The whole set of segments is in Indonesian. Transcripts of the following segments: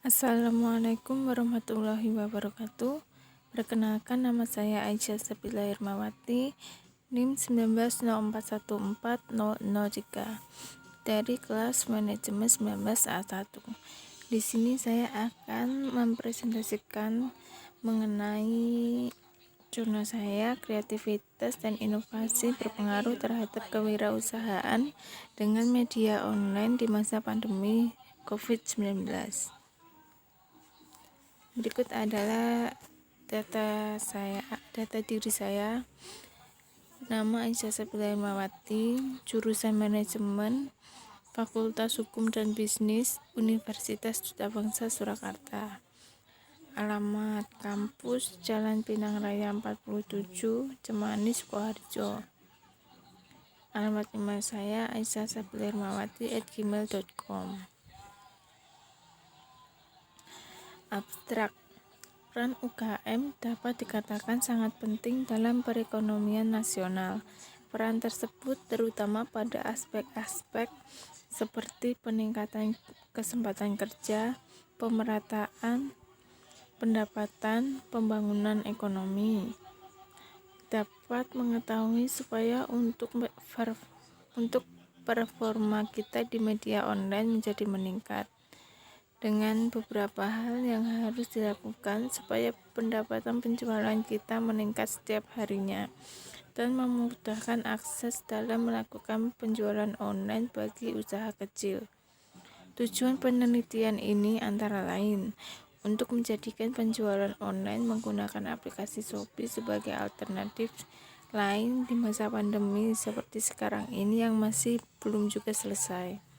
Assalamualaikum warahmatullahi wabarakatuh. Perkenalkan, nama saya Aisyah Sabila Irmawati, NIM 1904140003 dari kelas manajemen 19A1. Di sini saya akan mempresentasikan mengenai jurnal saya, kreativitas dan inovasi berpengaruh terhadap kewirausahaan dengan media online di masa pandemi COVID-19. Berikut adalah data diri saya. Nama Aisyah Sabila Irmawati, jurusan manajemen, Fakultas Hukum dan Bisnis, Universitas Duta Bangsa Surakarta. Alamat kampus Jalan Pinang Raya 47, Cemanik, Sukoharjo. Alamat email saya aisyahsabilairmawati@gmail.com. Abstrak. Peran UKM dapat dikatakan sangat penting dalam perekonomian nasional. Peran tersebut terutama pada aspek-aspek seperti peningkatan kesempatan kerja, pemerataan pendapatan, pembangunan ekonomi. Dapat mengetahui supaya untuk performa kita di media online menjadi meningkat. Dengan beberapa hal yang harus dilakukan supaya pendapatan penjualan kita meningkat setiap harinya dan memudahkan akses dalam melakukan penjualan online bagi usaha kecil. Tujuan penelitian ini antara lain untuk menjadikan penjualan online menggunakan aplikasi Shopee sebagai alternatif lain di masa pandemi seperti sekarang ini yang masih belum juga selesai.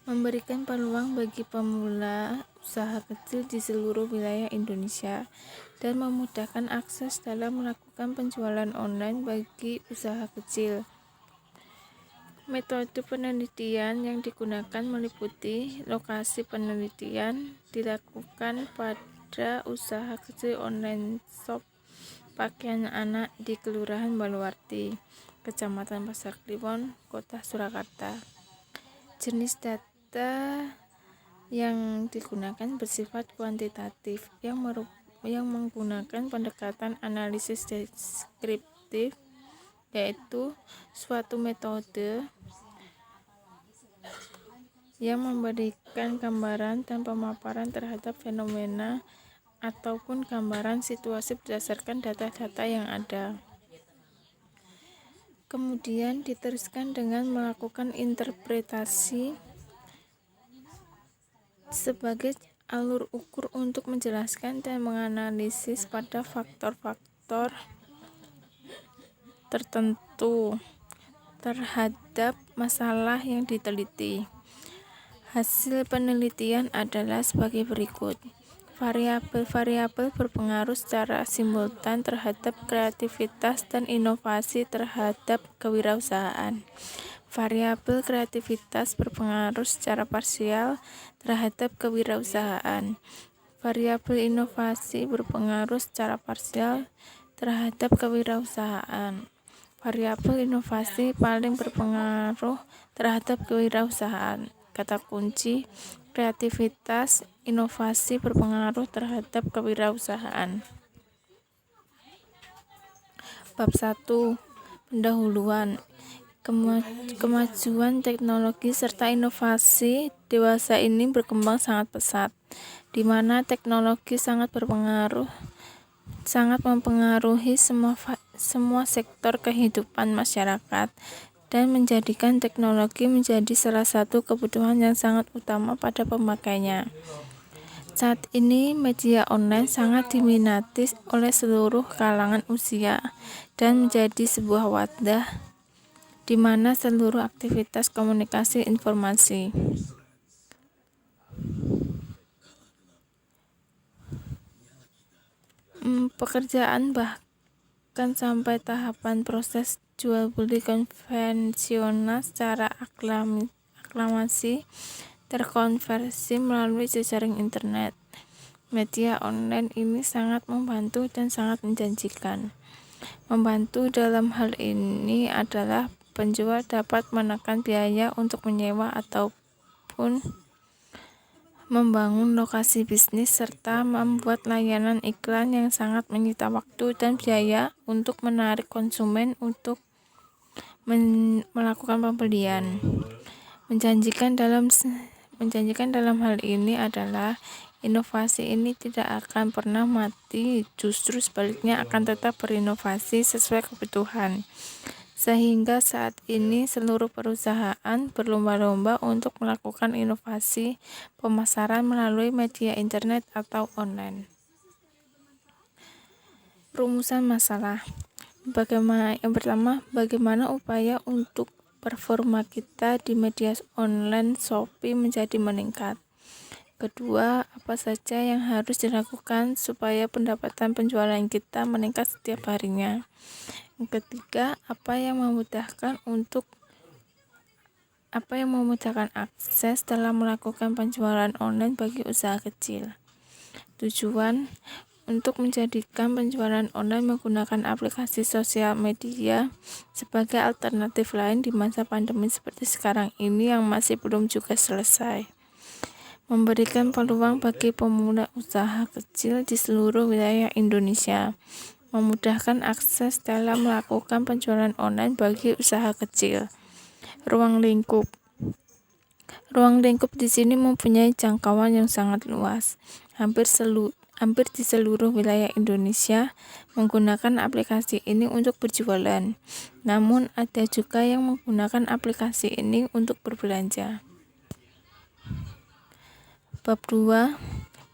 Memberikan peluang bagi pemula usaha kecil di seluruh wilayah Indonesia dan memudahkan akses dalam melakukan penjualan online bagi usaha kecil. Metode penelitian yang digunakan meliputi lokasi penelitian dilakukan pada usaha kecil online shop pakaian anak di Kelurahan Baluarti, Kecamatan Pasar Kliwon, Kota Surakarta. Jenis data yang digunakan bersifat kuantitatif yang menggunakan pendekatan analisis deskriptif, yaitu suatu metode yang memberikan gambaran dan pemaparan terhadap fenomena ataupun gambaran situasi berdasarkan data-data yang ada. Kemudian diteruskan dengan melakukan interpretasi sebagai alur ukur untuk menjelaskan dan menganalisis pada faktor-faktor tertentu terhadap masalah yang diteliti. Hasil penelitian adalah sebagai berikut. Variabel-variabel berpengaruh secara simultan terhadap kreativitas dan inovasi terhadap kewirausahaan. Variabel kreativitas berpengaruh secara parsial terhadap kewirausahaan. Variabel inovasi berpengaruh secara parsial terhadap kewirausahaan. Variabel inovasi paling berpengaruh terhadap kewirausahaan. Kata kunci: kreativitas, inovasi berpengaruh terhadap kewirausahaan. Bab 1. Pendahuluan. Kemajuan teknologi serta inovasi dewasa ini berkembang sangat pesat, di mana teknologi sangat mempengaruhi semua sektor kehidupan masyarakat dan menjadikan teknologi menjadi salah satu kebutuhan yang sangat utama pada pemakainya. Saat ini media online sangat diminati oleh seluruh kalangan usia dan menjadi sebuah wadah di mana seluruh aktivitas komunikasi informasi pekerjaan bahkan sampai tahapan proses jual beli konvensional secara aklamasi terkonversi melalui jejaring internet. Media online ini sangat membantu dan sangat menjanjikan. Membantu dalam hal ini adalah penjual dapat menekan biaya untuk menyewa ataupun maupun membangun lokasi bisnis serta membuat layanan iklan yang sangat menyita waktu dan biaya untuk menarik konsumen untuk melakukan pembelian. Menjanjikan dalam hal ini adalah inovasi ini tidak akan pernah mati, justru sebaliknya akan tetap berinovasi sesuai kebutuhan. Sehingga saat ini seluruh perusahaan berlomba-lomba untuk melakukan inovasi pemasaran melalui media internet atau online. Rumusan masalah. Yang pertama, bagaimana upaya untuk performa kita di media online Shopee menjadi meningkat. Kedua, apa saja yang harus dilakukan supaya pendapatan penjualan kita meningkat setiap harinya. Yang ketiga, apa yang memudahkan akses dalam melakukan penjualan online bagi usaha kecil. Tujuan untuk menjadikan penjualan online menggunakan aplikasi sosial media sebagai alternatif lain di masa pandemi seperti sekarang ini yang masih belum juga selesai. Memberikan peluang bagi pemula usaha kecil di seluruh wilayah Indonesia. Memudahkan akses dalam melakukan penjualan online bagi usaha kecil. Ruang lingkup di sini mempunyai jangkauan yang sangat luas. Hampir di seluruh wilayah Indonesia menggunakan aplikasi ini untuk berjualan. Namun ada juga yang menggunakan aplikasi ini untuk berbelanja. Bab 2.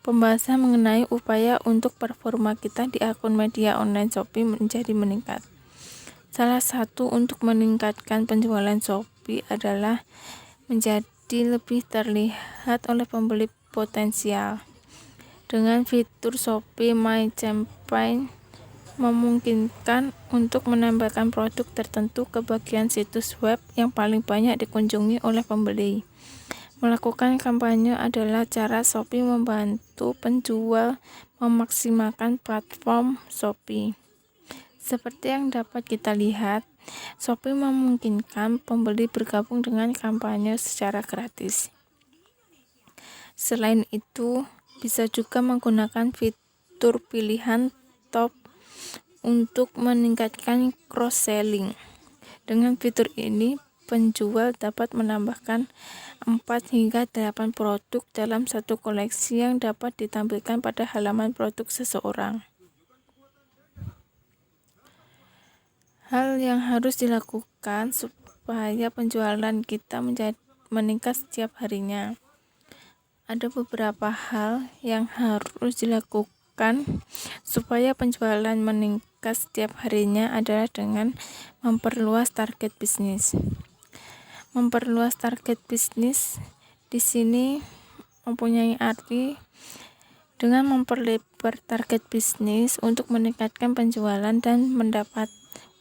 Pembahasan mengenai upaya untuk performa kita di akun media online Shopee menjadi meningkat. Salah satu untuk meningkatkan penjualan Shopee adalah menjadi lebih terlihat oleh pembeli potensial. Dengan fitur Shopee My Campaign memungkinkan untuk menambahkan produk tertentu ke bagian situs web yang paling banyak dikunjungi oleh pembeli. Melakukan kampanye adalah cara Shopee membantu penjual memaksimalkan platform Shopee. Seperti yang dapat kita lihat, Shopee memungkinkan pembeli bergabung dengan kampanye secara gratis. Selain itu, bisa juga menggunakan fitur pilihan top untuk meningkatkan cross-selling. Dengan fitur ini, penjual dapat menambahkan 4 hingga 8 produk dalam satu koleksi yang dapat ditampilkan pada halaman produk seseorang. Hal yang harus dilakukan supaya penjualan kita meningkat setiap harinya. Ada beberapa hal yang harus dilakukan supaya penjualan meningkat setiap harinya adalah dengan memperluas target bisnis. Memperluas target bisnis di sini mempunyai arti dengan memperlebar target bisnis untuk meningkatkan penjualan dan mendapat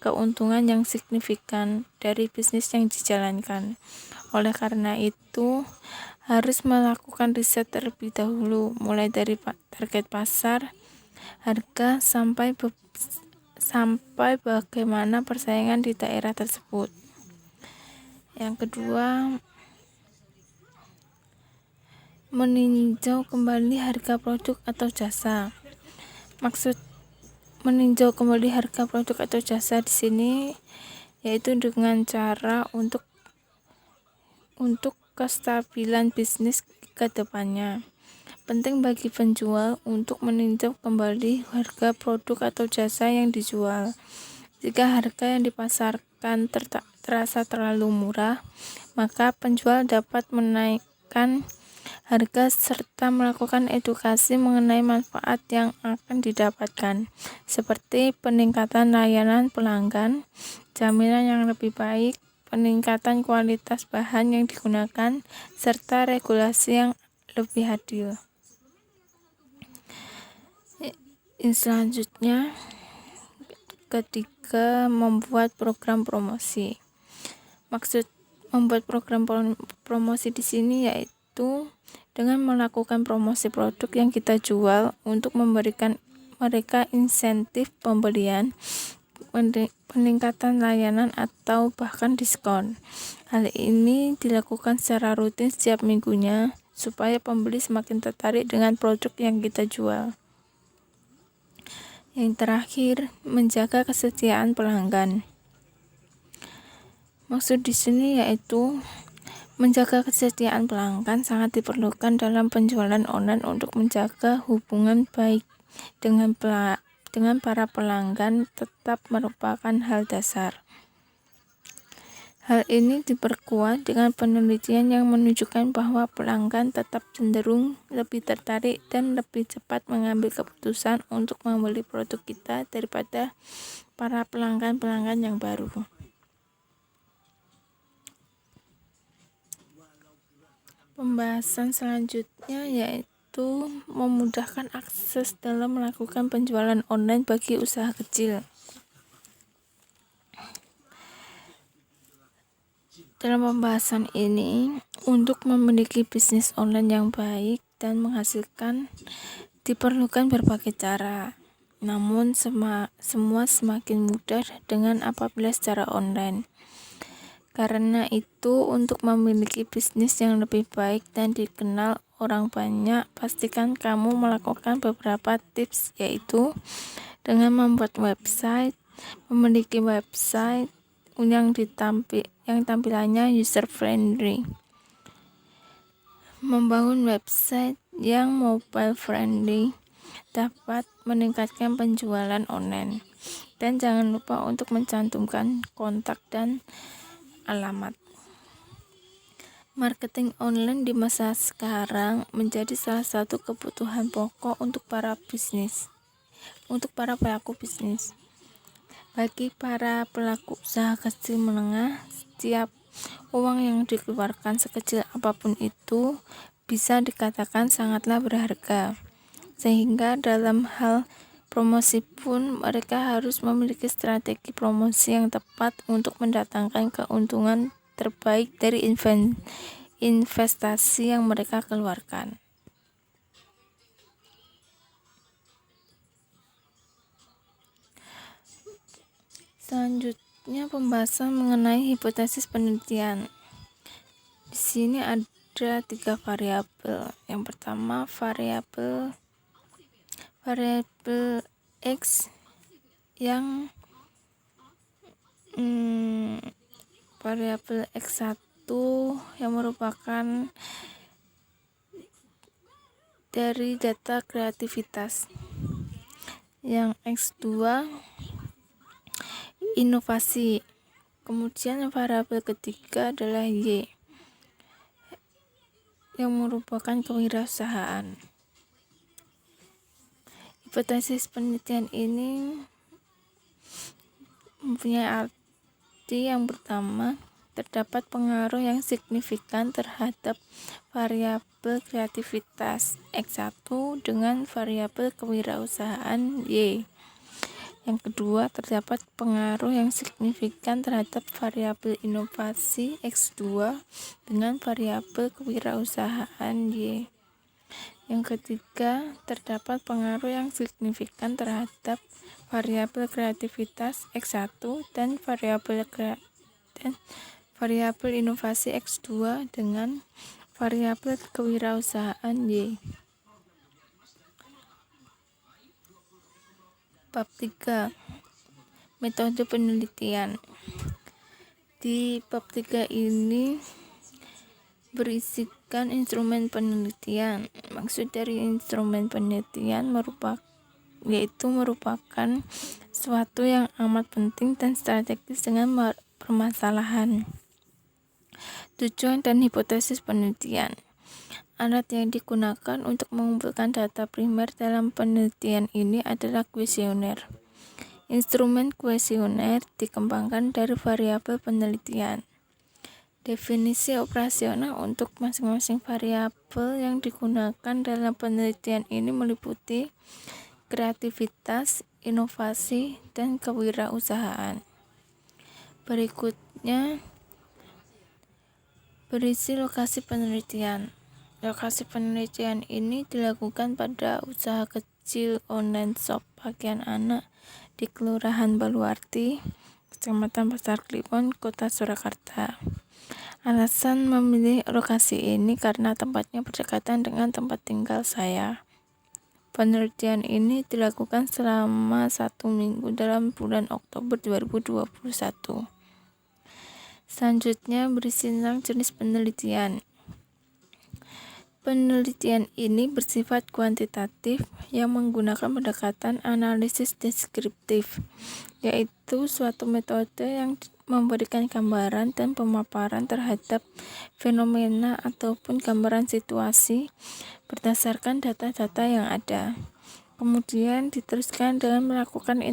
keuntungan yang signifikan dari bisnis yang dijalankan. Oleh karena itu, harus melakukan riset terlebih dahulu, mulai dari target pasar, harga, sampai bagaimana persaingan di daerah tersebut. Yang kedua, meninjau kembali harga produk atau jasa. Maksud meninjau kembali harga produk atau jasa di sini yaitu dengan cara untuk kestabilan bisnis ke depannya. Penting bagi penjual untuk meninjau kembali harga produk atau jasa yang dijual. Jika harga yang dipasarkan terasa terlalu murah, maka penjual dapat menaikkan harga serta melakukan edukasi mengenai manfaat yang akan didapatkan, seperti peningkatan layanan pelanggan, jaminan yang lebih baik, peningkatan kualitas bahan yang digunakan, serta regulasi yang lebih adil. Selanjutnya, ketiga, membuat program promosi. Maksud membuat program promosi di sini yaitu dengan melakukan promosi produk yang kita jual untuk memberikan mereka insentif pembelian, peningkatan layanan atau bahkan diskon. Hal ini dilakukan secara rutin setiap minggunya supaya pembeli semakin tertarik dengan produk yang kita jual. Yang terakhir, menjaga kesetiaan pelanggan. Maksud di sini yaitu menjaga kesetiaan pelanggan sangat diperlukan dalam penjualan online untuk menjaga hubungan baik dengan para pelanggan tetap merupakan hal dasar. Hal ini diperkuat dengan penelitian yang menunjukkan bahwa pelanggan tetap cenderung lebih tertarik dan lebih cepat mengambil keputusan untuk membeli produk kita daripada para pelanggan-pelanggan yang baru. Pembahasan selanjutnya yaitu memudahkan akses dalam melakukan penjualan online bagi usaha kecil. Dalam pembahasan ini, untuk memiliki bisnis online yang baik dan menghasilkan diperlukan berbagai cara. Namun semua semakin mudah dengan apabila secara online. Karena itu, untuk memiliki bisnis yang lebih baik dan dikenal orang banyak, pastikan kamu melakukan beberapa tips, yaitu dengan membuat website, memiliki website yang tampilannya user friendly, membangun website yang mobile friendly dapat meningkatkan penjualan online, dan jangan lupa untuk mencantumkan kontak dan alamat. Marketing online di masa sekarang menjadi salah satu kebutuhan pokok untuk para pelaku bisnis. Bagi para pelaku usaha kecil menengah, setiap uang yang dikeluarkan sekecil apapun itu bisa dikatakan sangatlah berharga. Sehingga dalam hal promosi pun mereka harus memiliki strategi promosi yang tepat untuk mendatangkan keuntungan terbaik dari investasi yang mereka keluarkan. Selanjutnya pembahasan mengenai hipotesis penelitian. Di sini ada 3 variabel. Yang pertama variabel X yang variabel X1 yang merupakan dari data kreativitas. Yang X2 inovasi. Kemudian variabel ketiga adalah Y yang merupakan kewirausahaan. Hipotesis penelitian ini mempunyai arti yang pertama, terdapat pengaruh yang signifikan terhadap variabel kreativitas X1 dengan variabel kewirausahaan Y. Yang kedua, terdapat pengaruh yang signifikan terhadap variabel inovasi X2 dengan variabel kewirausahaan Y. Yang ketiga, terdapat pengaruh yang signifikan terhadap variabel kreativitas X1 dan variabel inovasi X2 dengan variabel kewirausahaan Y. Bab 3. Metode penelitian. Di bab 3 ini berisikan instrumen penelitian. Maksud dari instrumen penelitian merupakan suatu yang amat penting dan strategis dengan permasalahan, tujuan dan hipotesis penelitian. Alat yang digunakan untuk mengumpulkan data primer dalam penelitian ini adalah kuesioner. Instrumen kuesioner dikembangkan dari variabel penelitian. Definisi operasional untuk masing-masing variabel yang digunakan dalam penelitian ini meliputi kreativitas, inovasi, dan kewirausahaan. Berikutnya berisi lokasi penelitian. Lokasi penelitian ini dilakukan pada usaha kecil online shop pakaian anak di Kelurahan Baluarti, Kecamatan Pasar Kliwon, Kota Surakarta. Alasan memilih lokasi ini karena tempatnya berdekatan dengan tempat tinggal saya. Penelitian ini dilakukan selama 1 minggu dalam bulan Oktober 2021. Selanjutnya berisi tentang jenis penelitian. Penelitian ini bersifat kuantitatif yang menggunakan pendekatan analisis deskriptif, yaitu suatu metode yang memberikan gambaran dan pemaparan terhadap fenomena ataupun gambaran situasi berdasarkan data-data yang ada. Kemudian diteruskan dengan melakukan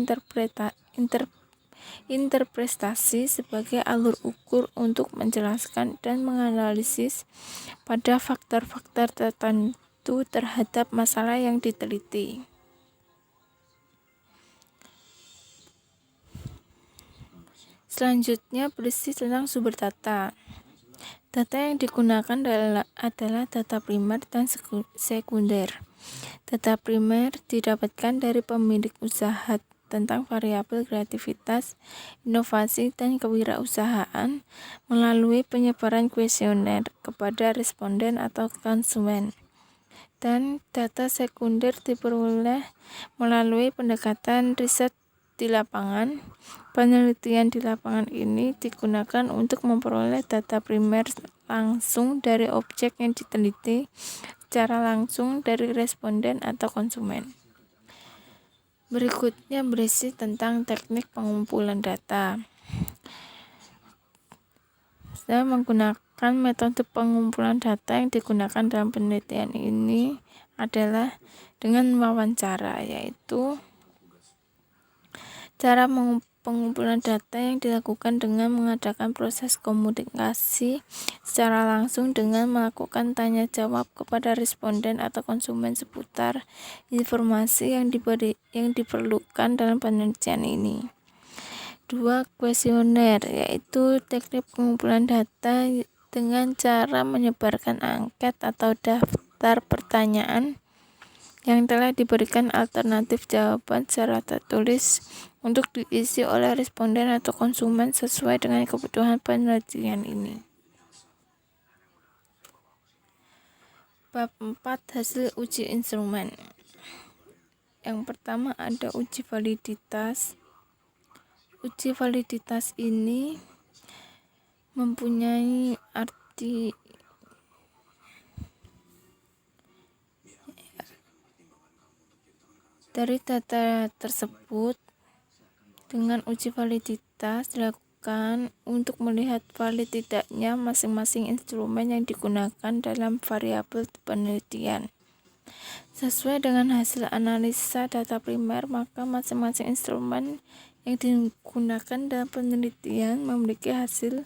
interpretasi sebagai alur ukur untuk menjelaskan dan menganalisis pada faktor-faktor tertentu terhadap masalah yang diteliti. Selanjutnya berisi tentang sumber data. Data yang digunakan adalah data primer dan sekunder. Data primer didapatkan dari pemilik usaha tentang variabel kreativitas, inovasi, dan kewirausahaan melalui penyebaran kuesioner kepada responden atau konsumen. Dan data sekunder diperoleh melalui pendekatan riset di lapangan. Penelitian di lapangan ini digunakan untuk memperoleh data primer langsung dari objek yang diteliti secara langsung dari responden atau konsumen. Berikutnya berisi tentang teknik pengumpulan data. Saya menggunakan metode pengumpulan data yang digunakan dalam penelitian ini adalah dengan wawancara, yaitu cara pengumpulan data yang dilakukan dengan mengadakan proses komunikasi secara langsung dengan melakukan tanya jawab kepada responden atau konsumen seputar informasi yang diperlukan dalam penelitian ini. 2. Kuesioner, yaitu teknik pengumpulan data dengan cara menyebarkan angket atau daftar pertanyaan yang telah diberikan alternatif jawaban secara tertulis untuk diisi oleh responden atau konsumen sesuai dengan kebutuhan penelitian ini. Bab 4. Hasil uji instrumen. Yang pertama ada uji validitas. Uji validitas ini mempunyai arti dari data tersebut. Dengan uji validitas dilakukan untuk melihat valid tidaknya masing-masing instrumen yang digunakan dalam variabel penelitian. Sesuai dengan hasil analisa data primer, maka masing-masing instrumen yang digunakan dalam penelitian memiliki hasil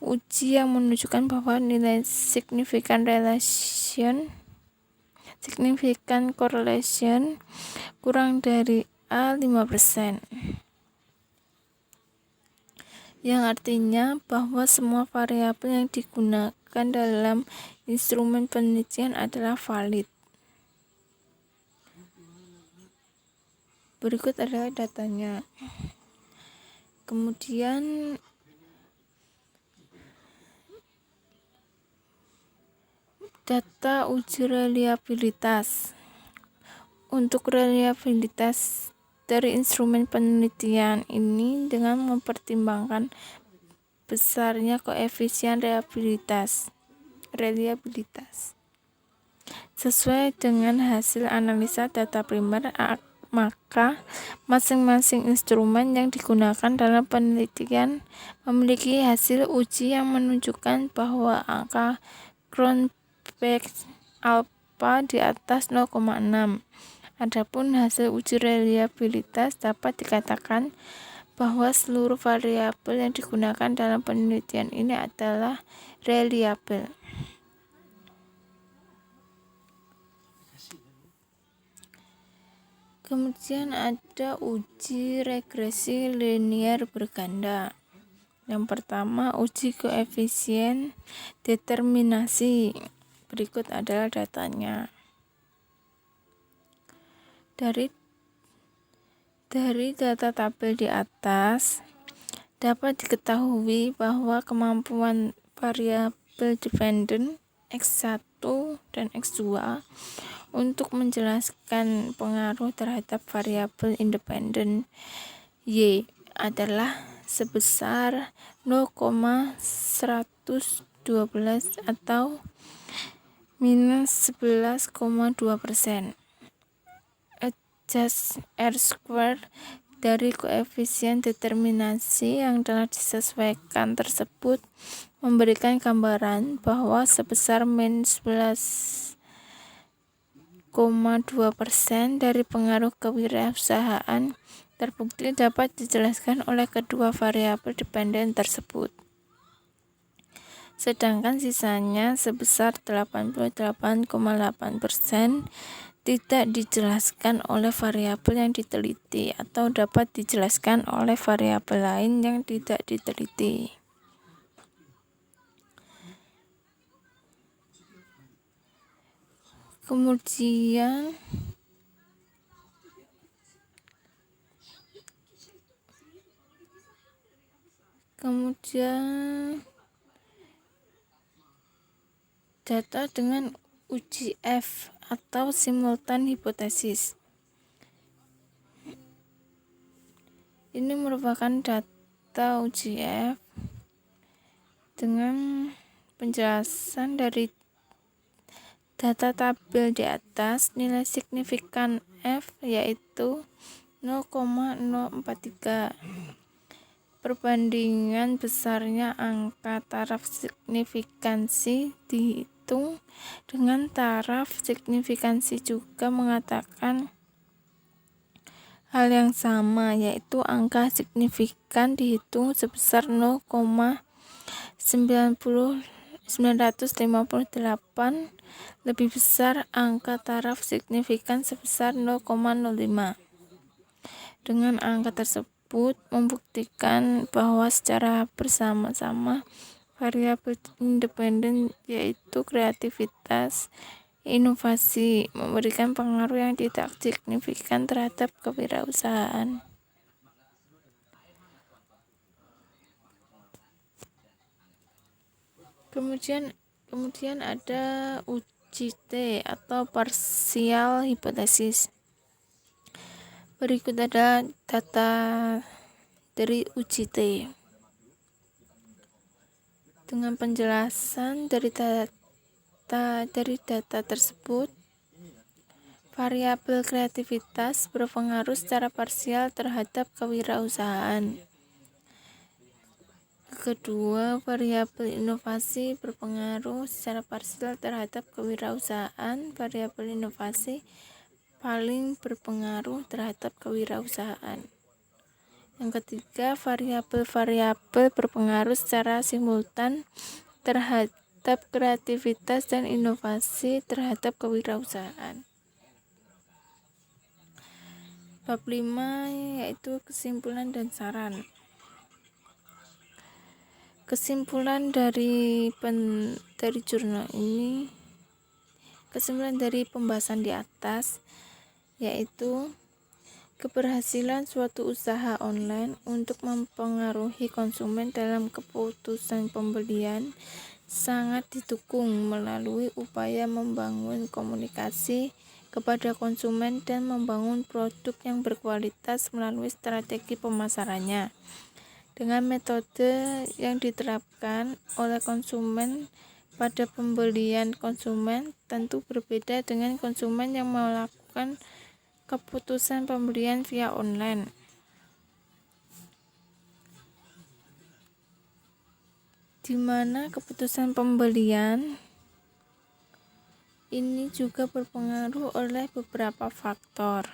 uji yang menunjukkan bahwa nilai signifikan correlation kurang dari A 5%. Yang artinya bahwa semua variabel yang digunakan dalam instrumen penelitian adalah valid. Berikut adalah datanya. Kemudian data uji reliabilitas. Untuk reliabilitas dari instrumen penelitian ini dengan mempertimbangkan besarnya koefisien reliabilitas. Sesuai dengan hasil analisa data primer, maka masing-masing instrumen yang digunakan dalam penelitian memiliki hasil uji yang menunjukkan bahwa angka Cronbach alpha di atas 0,6. Adapun hasil uji reliabilitas dapat dikatakan bahwa seluruh variabel yang digunakan dalam penelitian ini adalah reliabel. Kemudian ada uji regresi linier berganda. Yang pertama, uji koefisien determinasi. Berikut adalah datanya. Dari Dari data tabel di atas, dapat diketahui bahwa kemampuan variabel dependen X1 dan X2 untuk menjelaskan pengaruh terhadap variabel independen Y adalah sebesar 0,112 atau minus 11,2%. Adjust R² dari koefisien determinasi yang telah disesuaikan tersebut memberikan gambaran bahwa sebesar minus 11,2% dari pengaruh kewirausahaan terbukti dapat dijelaskan oleh kedua variabel dependen tersebut. Sedangkan sisanya sebesar 88,8% tidak dijelaskan oleh variabel yang diteliti atau dapat dijelaskan oleh variabel lain yang tidak diteliti. Kemudian data dengan uji F atau simultan hipotesis. Ini merupakan data uji F dengan penjelasan dari data tabel di atas. Nilai signifikan F yaitu 0,043. Perbandingan besarnya angka taraf signifikansi dihitung dengan taraf signifikansi juga mengatakan hal yang sama, yaitu angka signifikan dihitung sebesar 0,958 lebih besar angka taraf signifikan sebesar 0,05. Dengan angka tersebut membuktikan bahwa secara bersama-sama variabel independen yaitu kreativitas, inovasi memberikan pengaruh yang tidak signifikan terhadap kewirausahaan. Kemudian ada uji T atau partial hipotesis. Berikut ada data dari uji T. Dengan penjelasan dari data tersebut, variabel kreativitas berpengaruh secara parsial terhadap kewirausahaan. Kedua, variabel inovasi berpengaruh secara parsial terhadap kewirausahaan. Variabel inovasi paling berpengaruh terhadap kewirausahaan. Yang ketiga, variabel-variabel berpengaruh secara simultan terhadap kreativitas dan inovasi terhadap kewirausahaan. Bab 5 yaitu kesimpulan dan saran. Kesimpulan dari jurnal ini, kesimpulan dari pembahasan di atas yaitu keberhasilan suatu usaha online untuk mempengaruhi konsumen dalam keputusan pembelian sangat didukung melalui upaya membangun komunikasi kepada konsumen dan membangun produk yang berkualitas melalui strategi pemasarannya. Dengan metode yang diterapkan oleh konsumen pada pembelian konsumen tentu berbeda dengan konsumen yang melakukan keputusan pembelian via online. Di mana keputusan pembelian ini juga berpengaruh oleh beberapa faktor.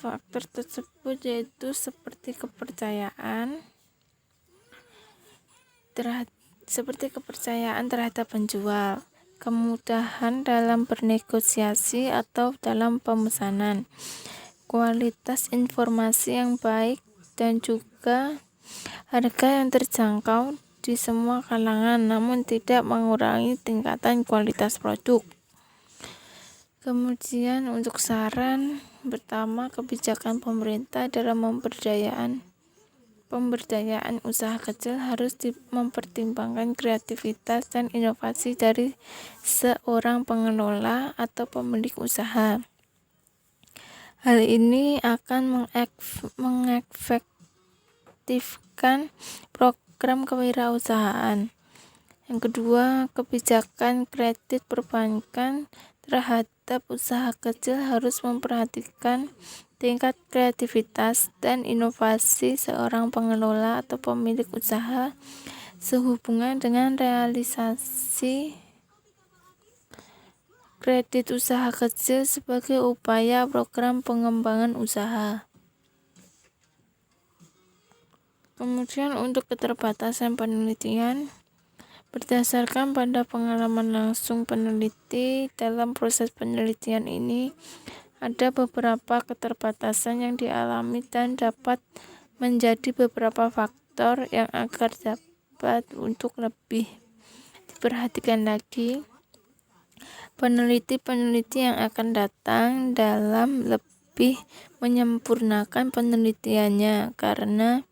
Faktor tersebut yaitu seperti kepercayaan terhadap penjual, kemudahan dalam bernegosiasi atau dalam pemesanan, kualitas informasi yang baik, dan juga harga yang terjangkau di semua kalangan namun tidak mengurangi tingkatan kualitas produk. Kemudian untuk saran pertama, kebijakan pemerintah dalam pemberdayaan usaha kecil harus mempertimbangkan kreativitas dan inovasi dari seorang pengelola atau pemilik usaha. Hal ini akan mengefektifkan program kewirausahaan. Yang kedua, kebijakan kredit perbankan terhadap usaha kecil harus memperhatikan tingkat kreativitas dan inovasi seorang pengelola atau pemilik usaha sehubungan dengan realisasi kredit usaha kecil sebagai upaya program pengembangan usaha. Kemudian untuk keterbatasan penelitian, berdasarkan pada pengalaman langsung peneliti, dalam proses penelitian ini ada beberapa keterbatasan yang dialami dan dapat menjadi beberapa faktor yang agar dapat untuk lebih diperhatikan lagi peneliti-peneliti yang akan datang dalam lebih menyempurnakan penelitiannya, karena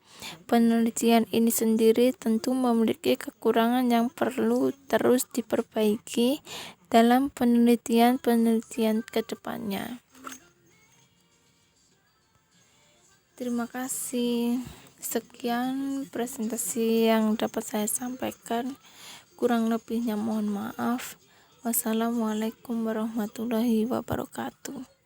penelitian ini sendiri tentu memiliki kekurangan yang perlu terus diperbaiki dalam penelitian-penelitian ke depannya. Terima kasih. Sekian presentasi yang dapat saya sampaikan. Kurang lebihnya mohon maaf. Wassalamualaikum warahmatullahi wabarakatuh.